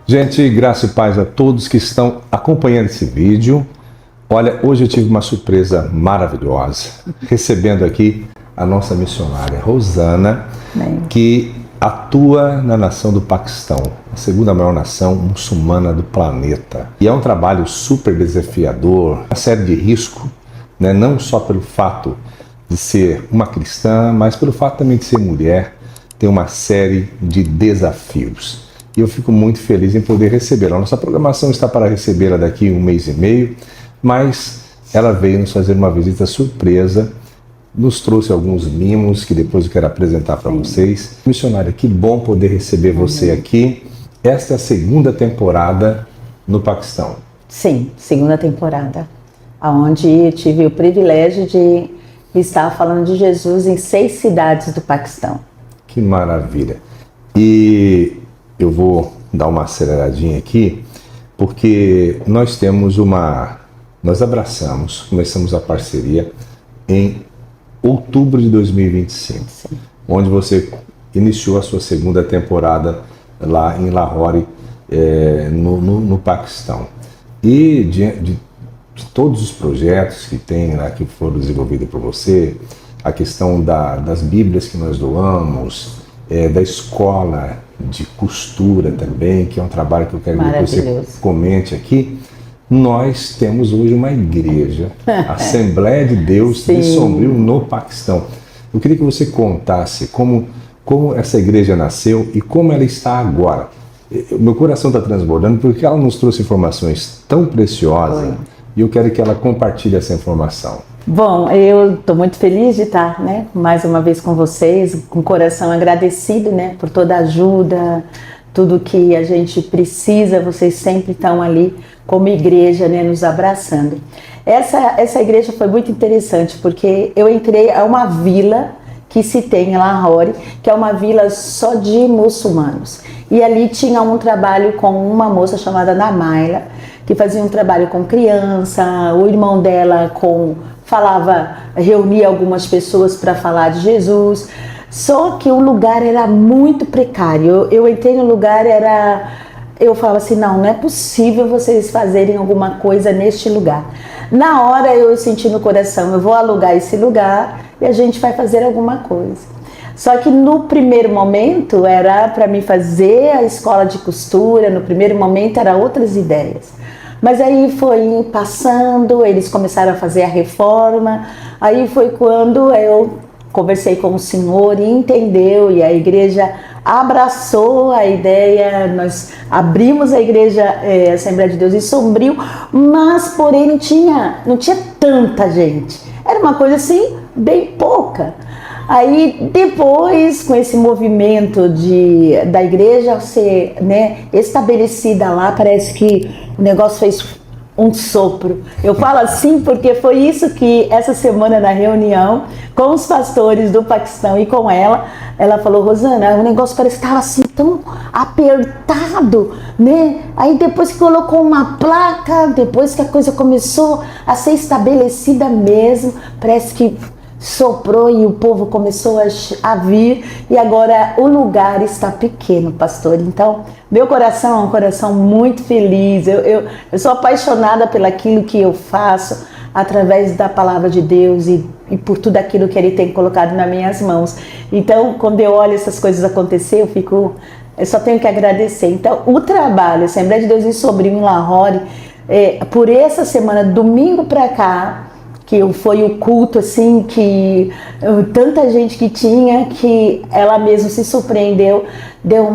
Gente, graça e paz a todos que estão acompanhando esse vídeo. Olha, hoje eu tive uma surpresa maravilhosa, recebendo aqui a nossa missionária Rosana, que atua na nação do Paquistão, a segunda maior nação muçulmana do planeta. E é um trabalho super desafiador, uma série de risco, né? Não só pelo fato de ser uma cristã, mas pelo fato também de ser mulher, tem uma série de desafios. E eu fico muito feliz em poder recebê-la. Nossa programação está para recebê-la daqui a 1 mês e meio, mas ela veio nos fazer uma visita surpresa, nos trouxe alguns mimos que depois eu quero apresentar para vocês. Missionária, que bom poder receber você aqui. Esta é a segunda temporada no Paquistão. Sim, segunda temporada, onde eu tive o privilégio de estar falando de Jesus em 6 cidades do Paquistão. Que maravilha! E eu vou dar uma aceleradinha aqui, porque nós começamos a parceria em outubro de 2025, sim, onde você iniciou a sua segunda temporada lá em Lahore, no Paquistão. E de todos os projetos que tem lá, que foram desenvolvidos por você, a questão das Bíblias que nós doamos, da escola de costura também, que é um trabalho que eu quero que você comente aqui. Nós temos hoje uma igreja, a Assembleia de Deus de Sombrio, no Paquistão. Eu queria que você contasse como essa igreja nasceu e como ela está agora. Meu coração está transbordando porque ela nos trouxe informações tão preciosas e eu quero que ela compartilhe essa informação. Bom, eu estou muito feliz de estar, mais uma vez com vocês, com o coração agradecido, por toda a ajuda, tudo que a gente precisa, vocês sempre estão ali como igreja, nos abraçando. Essa igreja foi muito interessante, porque eu entrei a uma vila que se tem em Lahore, que é uma vila só de muçulmanos. E ali tinha um trabalho com uma moça chamada Namaila, que fazia um trabalho com criança, o irmão dela reunia algumas pessoas para falar de Jesus. Só que o lugar era muito precário. Eu entrei no lugar, eu falava assim, não é possível vocês fazerem alguma coisa neste lugar. Na hora eu senti no coração, eu vou alugar esse lugar e a gente vai fazer alguma coisa. Só que no primeiro momento era para mim fazer a escola de costura, no primeiro momento era outras ideias. Mas aí foi passando, eles começaram a fazer a reforma, aí foi quando eu conversei com o senhor e entendeu, e a igreja abraçou a ideia, nós abrimos a igreja Assembleia de Deus em Sombrio, mas porém não tinha tanta gente, era uma coisa assim, bem pouca. Aí depois, com esse movimento da igreja ser estabelecida lá, parece que o negócio fez um sopro. Eu falo assim porque foi isso que essa semana na reunião com os pastores do Paquistão e com ela falou, Rosana, o negócio parece que estava assim tão apertado, Aí depois que colocou uma placa, depois que a coisa começou a ser estabelecida mesmo, parece que soprou e o povo começou a vir e agora o lugar está pequeno, pastor. Então, meu coração é um coração muito feliz. Eu sou apaixonada pelaquilo que eu faço através da palavra de Deus e por tudo aquilo que Ele tem colocado nas minhas mãos. Então, quando eu olho essas coisas acontecer, eu só tenho que agradecer. Então, o trabalho, Assembleia de Deus em Sombrio, em Lahore, por essa semana, domingo para cá, que foi o culto assim, que tanta gente que tinha, que ela mesma se surpreendeu, deu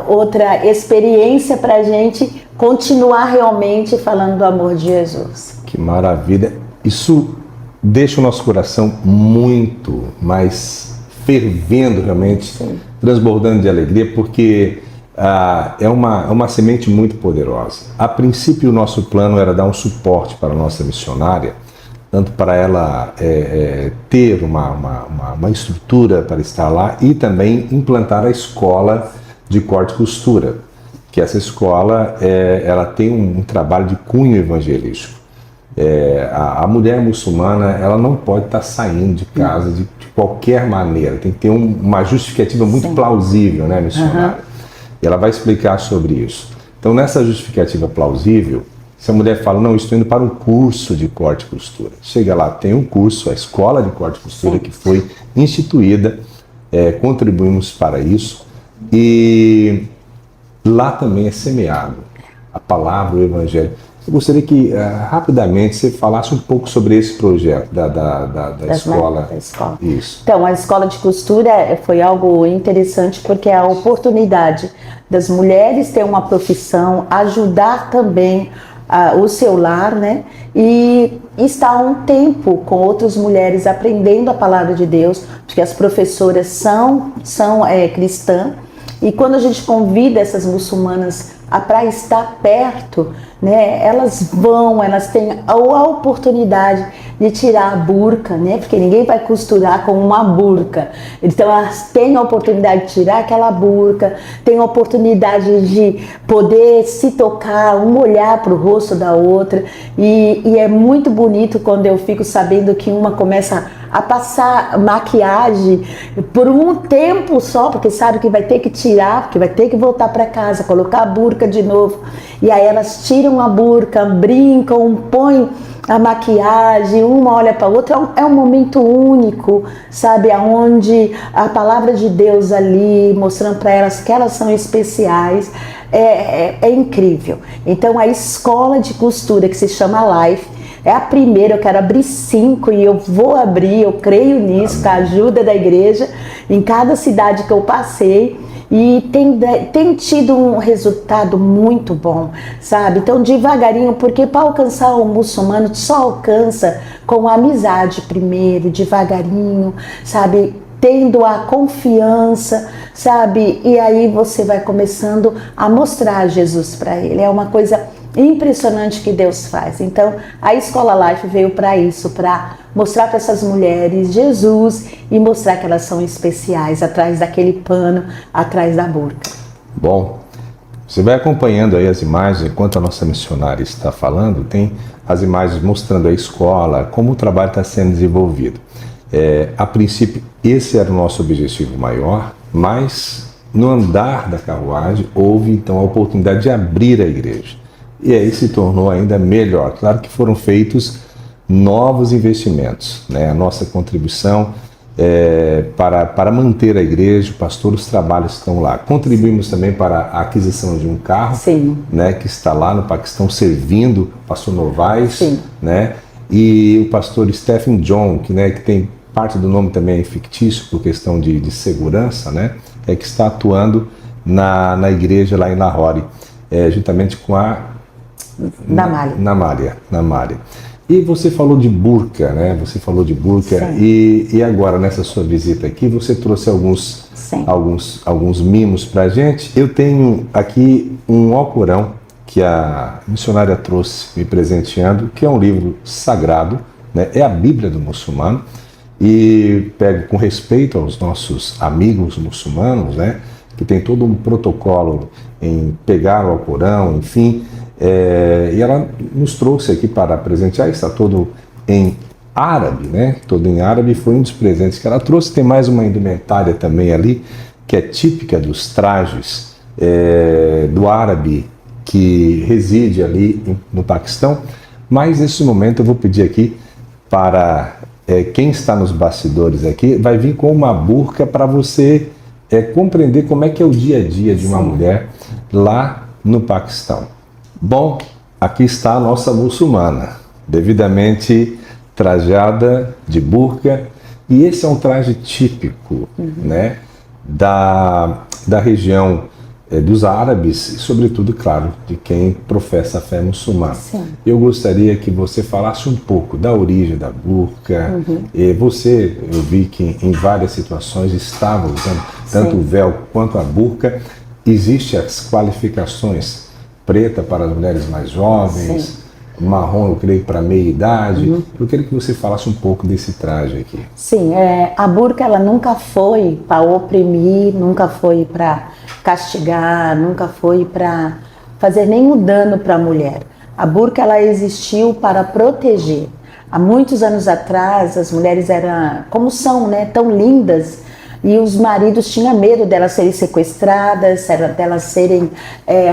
outra experiência para a gente continuar realmente falando do amor de Jesus. Que maravilha! Isso deixa o nosso coração muito mais fervendo realmente, transbordando de alegria, porque é uma semente muito poderosa. A princípio, o nosso plano era dar um suporte para a nossa missionária, tanto para ela ter uma estrutura para estar lá e também implantar a escola de corte e costura, que essa escola ela tem um trabalho de cunho evangelístico. A mulher muçulmana ela não pode estar saindo de casa de qualquer maneira, tem que ter uma justificativa muito plausível, missionária? E ela vai explicar sobre isso. Então, nessa justificativa plausível, se a mulher fala, não, estou indo para um curso de corte e costura. Chega lá, tem um curso, a escola de corte e costura que foi instituída, contribuímos para isso. E lá também é semeado a palavra, o evangelho. Eu gostaria que rapidamente você falasse um pouco sobre esse projeto da escola. Da escola. Isso. Então, a escola de costura foi algo interessante porque é a oportunidade das mulheres ter uma profissão, ajudar também o seu lar, né? E estar um tempo com outras mulheres aprendendo a palavra de Deus, porque as professoras são cristãs. E quando a gente convida essas muçulmanas para estar perto, né, elas têm a oportunidade de tirar a burca, né, porque ninguém vai costurar com uma burca. Então elas têm a oportunidade de tirar aquela burca, têm a oportunidade de poder se tocar, uma olhar para o rosto da outra. E é muito bonito quando eu fico sabendo que uma começa a passar maquiagem por um tempo só, porque sabe que vai ter que tirar, porque vai ter que voltar para casa, colocar a burca de novo. E aí elas tiram a burca, brincam, põem a maquiagem, uma olha para a outra. É um momento único, sabe, onde a palavra de Deus ali, mostrando para elas que elas são especiais, é incrível. Então a escola de costura, que se chama Life, é a primeira. Eu quero abrir 5 e eu vou abrir, eu creio nisso, com a ajuda da igreja, em cada cidade que eu passei. E tem tido um resultado muito bom, sabe? Então, devagarinho, porque para alcançar o muçulmano só alcança com a amizade primeiro, devagarinho, sabe? Tendo a confiança, sabe? E aí você vai começando a mostrar Jesus para ele. É uma coisa impressionante que Deus faz. Então, a Escola Life veio para isso, para mostrar para essas mulheres Jesus e mostrar que elas são especiais atrás daquele pano, atrás da burca. Bom, você vai acompanhando aí as imagens enquanto a nossa missionária está falando. Tem as imagens mostrando a escola, como o trabalho está sendo desenvolvido. A princípio, esse era o nosso objetivo maior, mas no andar da carruagem houve então a oportunidade de abrir a igreja. E aí se tornou ainda melhor. Claro que foram feitos novos investimentos, né? A nossa contribuição para manter a igreja, o pastor, os trabalhos estão lá. Contribuímos também para a aquisição de um carro, né, que está lá no Paquistão servindo o pastor Novaes, né? E o pastor Stephen John, que tem parte do nome também fictício por questão de segurança, né? Que está atuando na igreja lá em Lahore, juntamente com a Namália. E você falou de burca, né? Você falou de burca. E agora, nessa sua visita aqui, você trouxe alguns mimos pra gente. Eu tenho aqui um Alcorão que a missionária trouxe me presenteando, que é um livro sagrado, né? É a Bíblia do muçulmano. E pego com respeito aos nossos amigos muçulmanos, né? Que tem todo um protocolo em pegar o Alcorão, enfim. E ela nos trouxe aqui para presentear. Está todo em árabe, né? Todo em árabe. Foi um dos presentes que ela trouxe. Tem mais uma indumentária também ali, que é típica dos trajes do árabe que reside ali no Paquistão. Mas nesse momento eu vou pedir aqui para quem está nos bastidores aqui, vai vir com uma burca para você compreender como é que é o dia a dia de uma mulher lá no Paquistão. Bom, aqui está a nossa muçulmana, devidamente trajada de burca, e esse é um traje típico, né, da região dos árabes e, sobretudo, claro, de quem professa a fé muçulmana. Eu gostaria que você falasse um pouco da origem da burca. Você, eu vi que em várias situações estava usando tanto o véu quanto a burca. Existem as qualificações: preta para as mulheres mais jovens, marrom, eu creio, para meia idade. Eu queria que você falasse um pouco desse traje aqui. Sim, a burca ela nunca foi para oprimir, nunca foi para castigar, nunca foi para fazer nenhum dano para a mulher. A burca ela existiu para proteger. Há muitos anos atrás as mulheres eram, como são, né, tão lindas, e os maridos tinham medo delas serem sequestradas, delas serem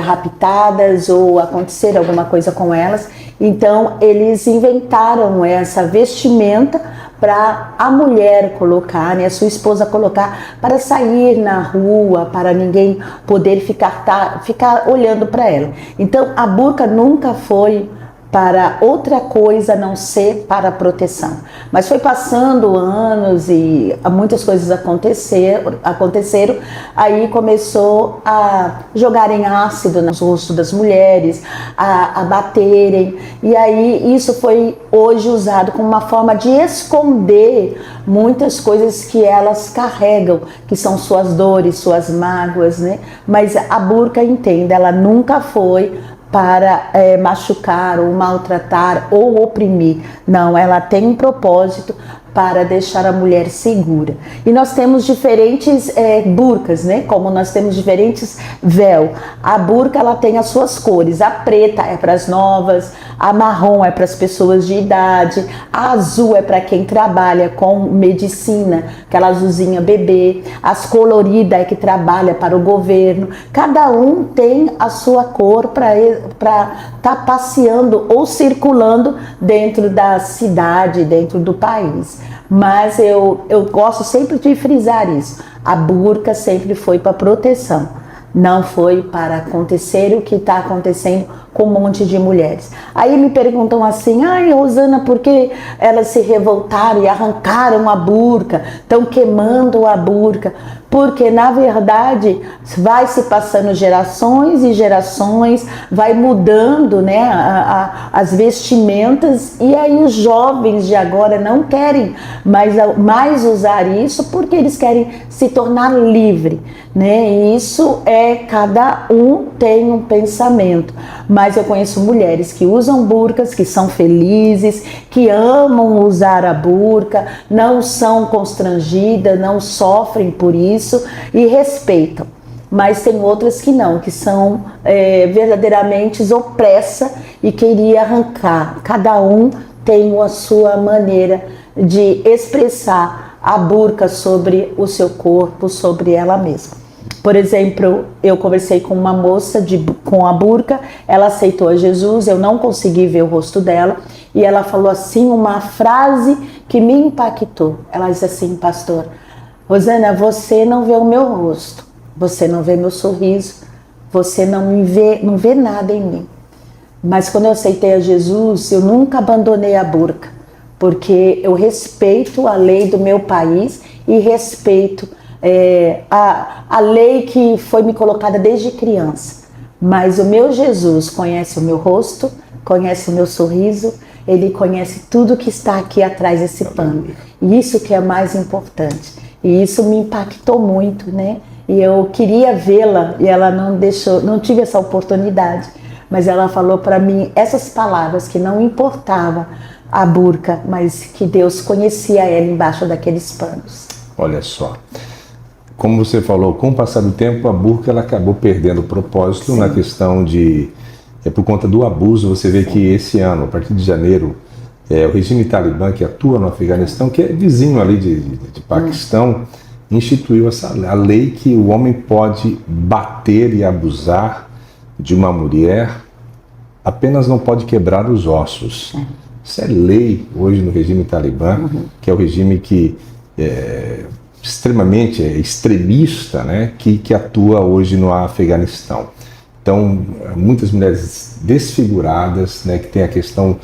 raptadas ou acontecer alguma coisa com elas. Então eles inventaram essa vestimenta para a mulher colocar, né, a sua esposa colocar, para sair na rua, para ninguém poder ficar olhando para ela. Então a burca nunca foi para outra coisa a não ser para proteção. Mas foi passando anos e muitas coisas aconteceram, aí começou a jogarem ácido no rosto das mulheres, a baterem, e aí isso foi hoje usado como uma forma de esconder muitas coisas que elas carregam, que são suas dores, suas mágoas, né? Mas a burca, entenda, ela nunca foi para machucar ou maltratar ou oprimir. Não, ela tem um propósito para deixar a mulher segura. E nós temos diferentes burcas, né? Como nós temos diferentes véu. A burca, ela tem as suas cores. A preta é para as novas, a marrom é para as pessoas de idade, a azul é para quem trabalha com medicina, aquela azulzinha bebê, as coloridas é que trabalha para o governo. Cada um tem a sua cor para estar passeando ou circulando dentro da cidade, dentro do país. Mas eu gosto sempre de frisar isso. A burca sempre foi para proteção, não foi para acontecer o que está acontecendo com um monte de mulheres. Aí me perguntam assim: ai, Rosana, por que elas se revoltaram e arrancaram a burca, estão queimando a burca? Porque, na verdade, vai se passando gerações e gerações, vai mudando, né, as vestimentas, e aí os jovens de agora não querem mais usar isso porque eles querem se tornar livre, né? E isso cada um tem um pensamento. Mas eu conheço mulheres que usam burcas, que são felizes, que amam usar a burca, não são constrangidas, não sofrem por isso e respeitam. Mas tem outras que não, que são verdadeiramente opressa e queria arrancar. Cada um tem a sua maneira de expressar a burca sobre o seu corpo, sobre ela mesma. Por exemplo, eu conversei com uma moça com a burca, ela aceitou a Jesus, eu não consegui ver o rosto dela, e ela falou assim uma frase que me impactou. Ela disse assim: pastor, Rosana, você não vê o meu rosto, você não vê meu sorriso, você não vê nada em mim. Mas quando eu aceitei a Jesus, eu nunca abandonei a burca, porque eu respeito a lei do meu país e respeito a lei que foi me colocada desde criança. Mas o meu Jesus conhece o meu rosto, conhece o meu sorriso, ele conhece tudo que está aqui atrás desse pano. E isso que é mais importante. E isso me impactou muito, né? E eu queria vê-la e ela não tive essa oportunidade. Mas ela falou para mim essas palavras, que não importava a burca, mas que Deus conhecia ela embaixo daqueles panos. Olha só. Como você falou, com o passar do tempo, a burca ela acabou perdendo o propósito. Sim. Na questão de... por conta do abuso. Você vê Sim. que esse ano, a partir de janeiro, o regime talibã que atua no Afeganistão, que é vizinho ali de Paquistão, instituiu a lei que o homem pode bater e abusar de uma mulher, apenas não pode quebrar os ossos. Isso é lei hoje no regime talibã, que é o regime que extremamente extremista, né, que atua hoje no Afeganistão. Então, muitas mulheres desfiguradas, né, que tem a questão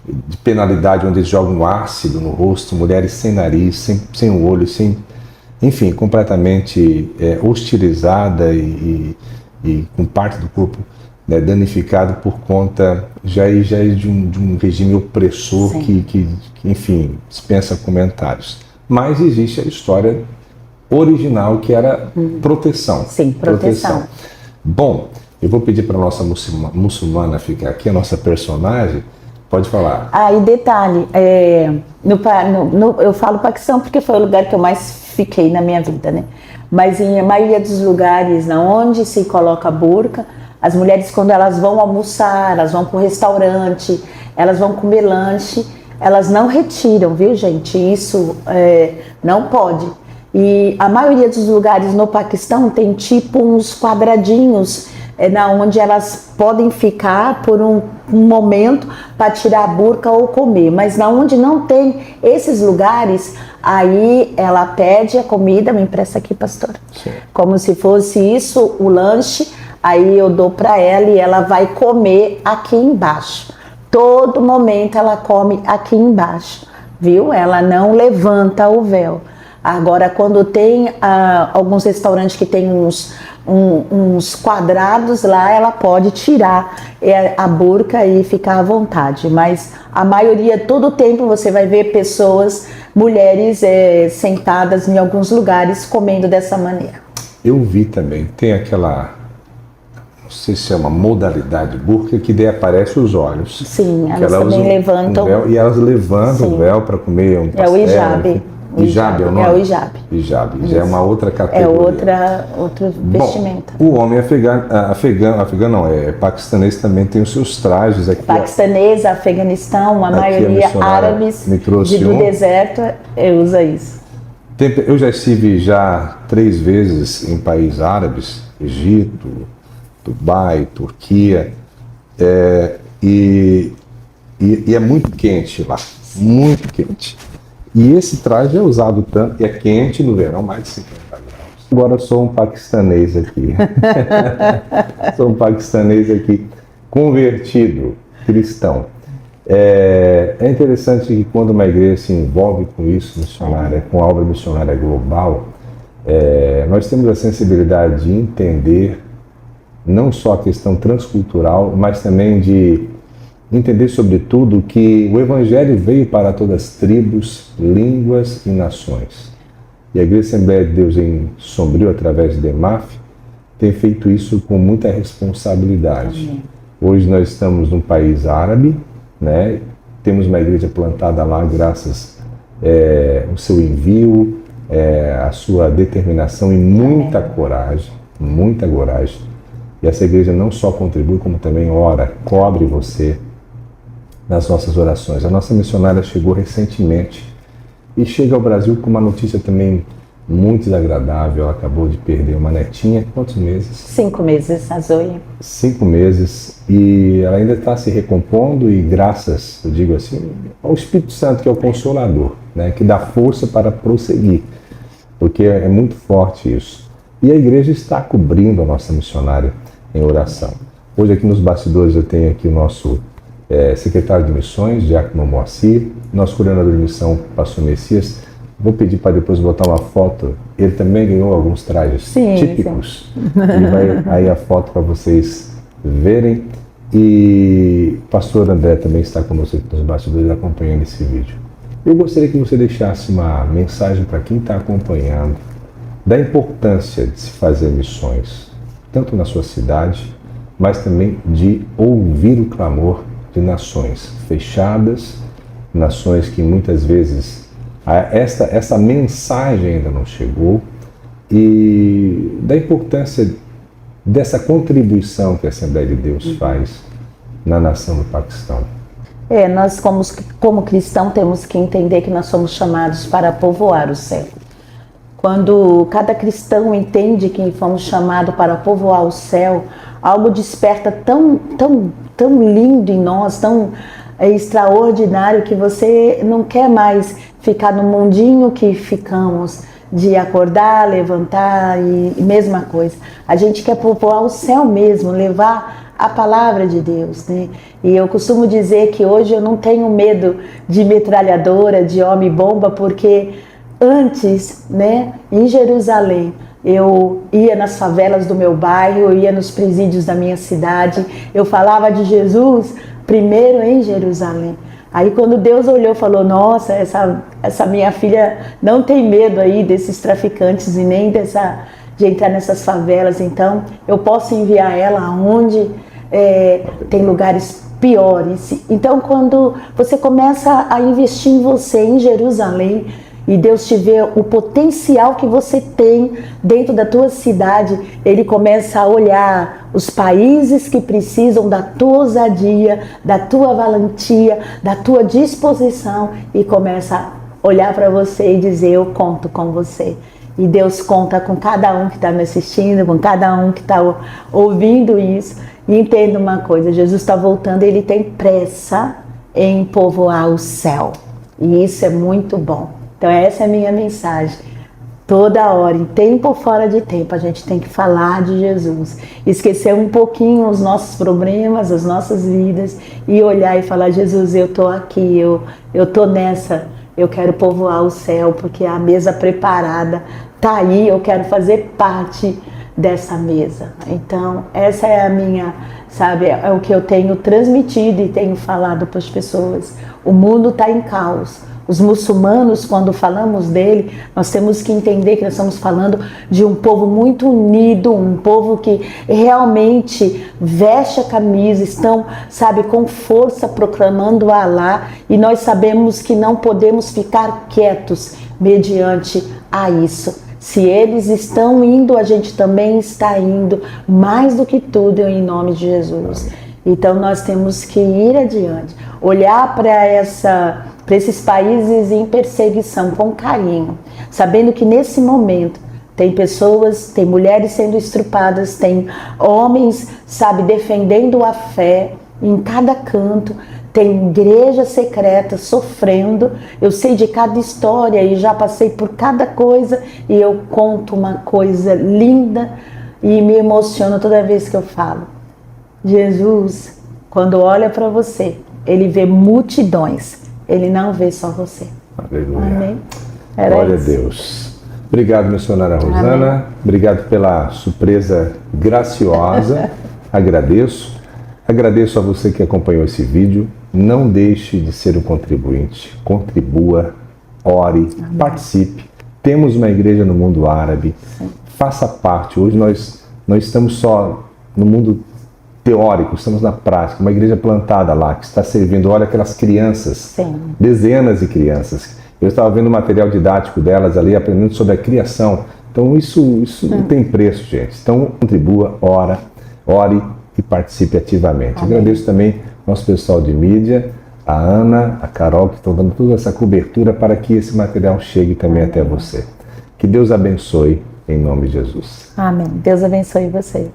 de penalidade onde eles jogam ácido no rosto, mulheres sem nariz, sem um olho, enfim, completamente hostilizada e com parte do corpo, né, danificado por conta já de um regime opressor que, enfim, dispensa comentários. Mas existe a história original, que era proteção. Sim, proteção. Bom, eu vou pedir para a nossa muçulmana ficar aqui, a nossa personagem. Pode falar. E detalhe, eu falo Paquistão porque foi o lugar que eu mais fiquei na minha vida, né? Mas em a maioria dos lugares onde se coloca a burca, as mulheres, quando elas vão almoçar, elas vão para o restaurante, elas vão comer lanche, elas não retiram, viu, gente? Isso não pode. E a maioria dos lugares no Paquistão tem tipo uns quadradinhos na onde elas podem ficar por um momento para tirar a burca ou comer. Mas na onde não tem esses lugares, aí ela pede a comida, me empresta aqui, pastora. Sim. Como se fosse isso, o lanche, aí eu dou para ela e ela vai comer aqui embaixo. Todo momento ela come aqui embaixo, viu? Ela não levanta o véu. Agora, quando tem alguns restaurantes que tem uns quadrados lá, ela pode tirar a burca e ficar à vontade. Mas a maioria, todo o tempo, você vai ver pessoas, mulheres sentadas em alguns lugares comendo dessa maneira. Eu vi também, tem aquela, não sei se é uma modalidade burca, que daí aparece os olhos. Sim, elas também levantam. Um véu, e elas levantam o véu para comer um pastel. É o hijab. Hijab é o nome? É o hijab. Hijab, já é uma outra categoria. É outra vestimenta. Bom, o homem afegão não, paquistanês também tem os seus trajes aqui. Paquistanês, Afeganistão, a maioria árabes do deserto usa isso. Eu já estive 3 vezes em países árabes, Egito, Dubai, Turquia, e é muito quente lá, muito quente. E esse traje é usado tanto, e é quente no verão, mais de 50 graus. Agora sou um paquistanês aqui. Sou um paquistanês aqui, convertido, cristão. É interessante que quando uma igreja se envolve com isso, missionária, com a obra missionária global, nós temos a sensibilidade de entender não só a questão transcultural, mas também de entender, sobretudo, que o Evangelho veio para todas as tribos, línguas e nações. E a Igreja Assembleia de Deus em Sombrio, através de EMAF, tem feito isso com muita responsabilidade. Amém. Hoje nós estamos num país árabe, né? Temos uma igreja plantada lá graças ao seu envio, a sua determinação e muita coragem, muita coragem. E essa igreja não só contribui, como também ora, cobre você nas nossas orações. A nossa missionária chegou recentemente e chega ao Brasil com uma notícia também muito desagradável. Ela acabou de perder uma netinha. Quantos meses? 5 meses, a Zoe. 5 meses, e ela ainda está se recompondo, e graças, eu digo assim, ao Espírito Santo, que é o Consolador, né, que dá força para prosseguir, porque é muito forte isso. E a igreja está cobrindo a nossa missionária em oração. Hoje aqui nos bastidores eu tenho aqui o nosso secretário de missões, Diácono Moacir, nosso coordenador de missão, pastor Messias. Vou pedir para depois botar uma foto. Ele também ganhou alguns trajes típicos. Sim. E vai aí a foto para vocês verem. E o pastor André também está conosco aqui nos bastidores acompanhando esse vídeo. Eu gostaria que você deixasse uma mensagem para quem está acompanhando da importância de se fazer missões, tanto na sua cidade, mas também de ouvir o clamor de nações fechadas, nações que muitas vezes essa mensagem ainda não chegou, e da importância dessa contribuição que a Assembleia de Deus faz na nação do Paquistão. Nós como cristãos temos que entender que nós somos chamados para povoar o céu. Quando cada cristão entende que fomos chamados para povoar o céu, algo desperta tão lindo em nós, tão extraordinário, que você não quer mais ficar no mundinho que ficamos, de acordar, levantar e mesma coisa. A gente quer povoar o céu mesmo, levar a palavra de Deus, né? E eu costumo dizer que hoje eu não tenho medo de metralhadora, de homem-bomba, porque antes, né, em Jerusalém, eu ia nas favelas do meu bairro, eu ia nos presídios da minha cidade, eu falava de Jesus primeiro em Jerusalém. Aí quando Deus olhou e falou, nossa, essa minha filha não tem medo aí desses traficantes e nem de entrar nessas favelas, então eu posso enviar ela aonde tem lugares piores. Então quando você começa a investir em você, em Jerusalém, e Deus te vê o potencial que você tem dentro da tua cidade, Ele começa a olhar os países que precisam da tua ousadia, da tua valentia, da tua disposição, e começa a olhar para você e dizer, eu conto com você. E Deus conta com cada um que está me assistindo, com cada um que está ouvindo isso. E entenda uma coisa, Jesus está voltando, Ele tem pressa em povoar o céu. E isso é muito bom. Então essa é a minha mensagem. Toda hora, em tempo ou fora de tempo, a gente tem que falar de Jesus. Esquecer um pouquinho os nossos problemas, as nossas vidas e olhar e falar, Jesus, eu estou aqui, eu estou nessa, eu quero povoar o céu, porque a mesa preparada está aí, eu quero fazer parte dessa mesa. Então, essa é a minha, sabe, é o que eu tenho transmitido e tenho falado para as pessoas. O mundo está em caos. Os muçulmanos, quando falamos dele, nós temos que entender que nós estamos falando de um povo muito unido, um povo que realmente veste a camisa, estão, sabe, com força proclamando Alá, e nós sabemos que não podemos ficar quietos mediante a isso. Se eles estão indo, a gente também está indo, mais do que tudo, em nome de Jesus. Então nós temos que ir adiante, olhar para esses países em perseguição com carinho, sabendo que nesse momento tem pessoas, tem mulheres sendo estrupadas, tem homens, sabe, defendendo a fé em cada canto, tem igreja secreta sofrendo. Eu sei de cada história e já passei por cada coisa, e eu conto uma coisa linda e me emociono toda vez que eu falo. Jesus, quando olha para você, Ele vê multidões, Ele não vê só você. Aleluia. Amém? Glória a Deus. Obrigado, missionária Rosana. Amém. Obrigado pela surpresa graciosa. Agradeço. Agradeço a você que acompanhou esse vídeo. Não deixe de ser um contribuinte. Contribua, ore, participe. Temos uma igreja no mundo árabe. Sim. Faça parte. Hoje nós estamos só no mundo teórico, estamos na prática. Uma igreja plantada lá, que está servindo. Olha aquelas crianças. Sim. Dezenas de crianças. Eu estava vendo o material didático delas ali, aprendendo sobre a criação. Então isso não tem preço, gente. Então contribua, ore e participe ativamente. Amém. Agradeço também nosso pessoal de mídia, a Ana, a Carol, que estão dando toda essa cobertura para que esse material chegue também até você. Que Deus abençoe, em nome de Jesus. Amém. Deus abençoe vocês.